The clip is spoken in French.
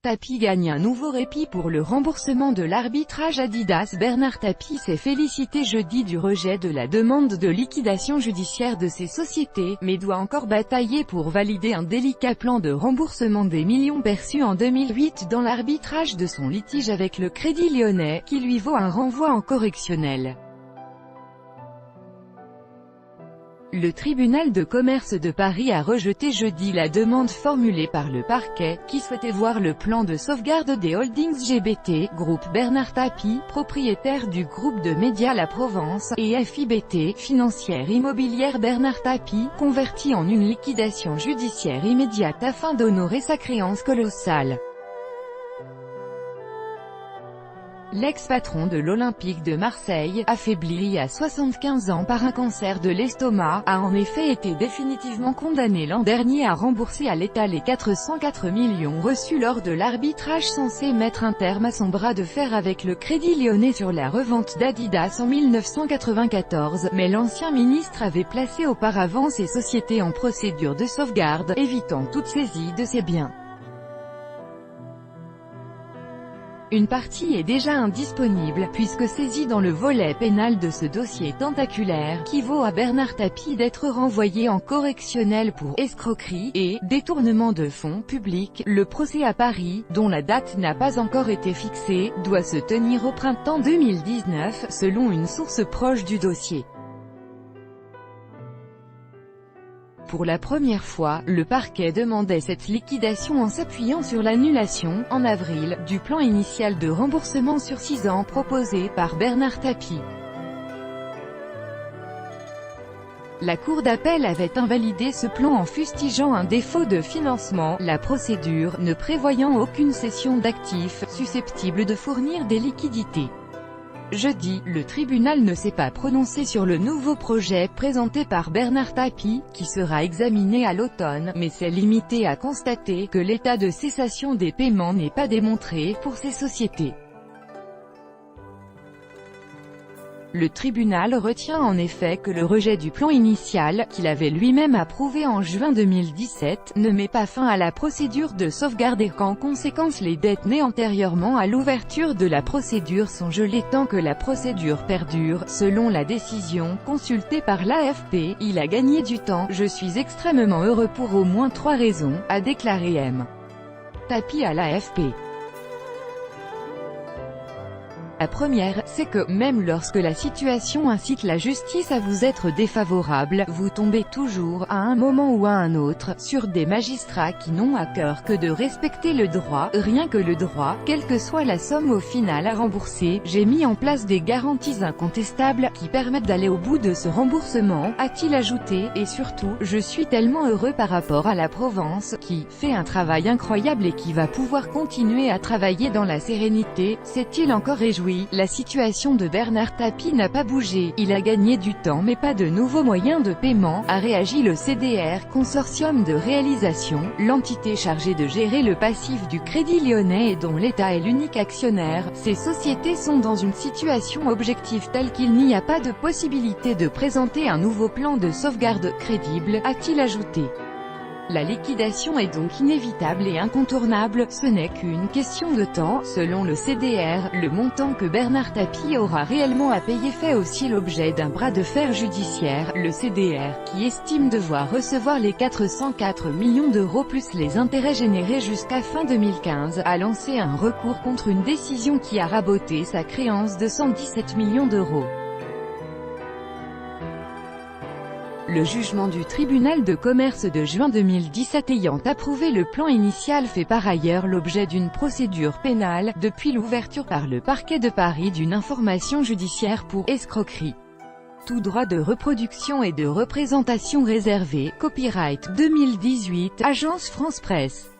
Tapie gagne un nouveau répit pour le remboursement de l'arbitrage Adidas. Bernard Tapie s'est félicité jeudi du rejet de la demande de liquidation judiciaire de ses sociétés, mais doit encore batailler pour valider un délicat plan de remboursement des millions perçus en 2008 dans l'arbitrage de son litige avec le Crédit Lyonnais, qui lui vaut un renvoi en correctionnel. Le tribunal de commerce de Paris a rejeté jeudi la demande formulée par le parquet, qui souhaitait voir le plan de sauvegarde des holdings GBT, groupe Bernard Tapie, propriétaire du groupe de médias La Provence, et FIBT, financière immobilière Bernard Tapie, converti en une liquidation judiciaire immédiate afin d'honorer sa créance colossale. L'ex-patron de l'Olympique de Marseille, affaibli à 75 ans par un cancer de l'estomac, a en effet été définitivement condamné l'an dernier à rembourser à l'État les 404 millions reçus lors de l'arbitrage censé mettre un terme à son bras de fer avec le Crédit Lyonnais sur la revente d'Adidas en 1994, mais l'ancien ministre avait placé auparavant ses sociétés en procédure de sauvegarde, évitant toute saisie de ses biens. Une partie est déjà indisponible, puisque saisie dans le volet pénal de ce dossier tentaculaire, qui vaut à Bernard Tapie d'être renvoyé en correctionnel pour escroquerie et détournement de fonds publics. Le procès à Paris, dont la date n'a pas encore été fixée, doit se tenir au printemps 2019, selon une source proche du dossier. Pour la première fois, le parquet demandait cette liquidation en s'appuyant sur l'annulation, en avril, du plan initial de remboursement sur 6 ans proposé par Bernard Tapie. La Cour d'appel avait invalidé ce plan en fustigeant un défaut de financement, la procédure ne prévoyant aucune cession d'actifs susceptible de fournir des liquidités. Jeudi, le tribunal ne s'est pas prononcé sur le nouveau projet présenté par Bernard Tapie, qui sera examiné à l'automne, mais s'est limité à constater que l'état de cessation des paiements n'est pas démontré pour ces sociétés. Le tribunal retient en effet que le rejet du plan initial, qu'il avait lui-même approuvé en juin 2017, ne met pas fin à la procédure de sauvegarde et qu'en conséquence les dettes nées antérieurement à l'ouverture de la procédure sont gelées tant que la procédure perdure. Selon la décision consultée par l'AFP, il a gagné du temps. Je suis extrêmement heureux pour au moins 3 raisons, a déclaré M. Tapie à l'AFP. La première, c'est que, même lorsque la situation incite la justice à vous être défavorable, vous tombez toujours, à un moment ou à un autre, sur des magistrats qui n'ont à cœur que de respecter le droit, rien que le droit, quelle que soit la somme au final à rembourser. J'ai mis en place des garanties incontestables, qui permettent d'aller au bout de ce remboursement, a-t-il ajouté, et surtout, je suis tellement heureux par rapport à la Provence, qui fait un travail incroyable et qui va pouvoir continuer à travailler dans la sérénité, s'est-il encore réjoui. La situation de Bernard Tapie n'a pas bougé, il a gagné du temps mais pas de nouveaux moyens de paiement, a réagi le CDR, Consortium de réalisation, l'entité chargée de gérer le passif du Crédit Lyonnais et dont l'État est l'unique actionnaire. Ces sociétés sont dans une situation objective telle qu'il n'y a pas de possibilité de présenter un nouveau plan de sauvegarde crédible, a-t-il ajouté. La liquidation est donc inévitable et incontournable, ce n'est qu'une question de temps. Selon le CDR, le montant que Bernard Tapie aura réellement à payer fait aussi l'objet d'un bras de fer judiciaire. Le CDR, qui estime devoir recevoir les 404 millions d'euros plus les intérêts générés jusqu'à fin 2015, a lancé un recours contre une décision qui a raboté sa créance de 117 millions d'euros. Le jugement du tribunal de commerce de juin 2017 ayant approuvé le plan initial fait par ailleurs l'objet d'une procédure pénale, depuis l'ouverture par le parquet de Paris d'une information judiciaire pour escroquerie. Tout droit de reproduction et de représentation réservé, copyright 2018, Agence France Presse.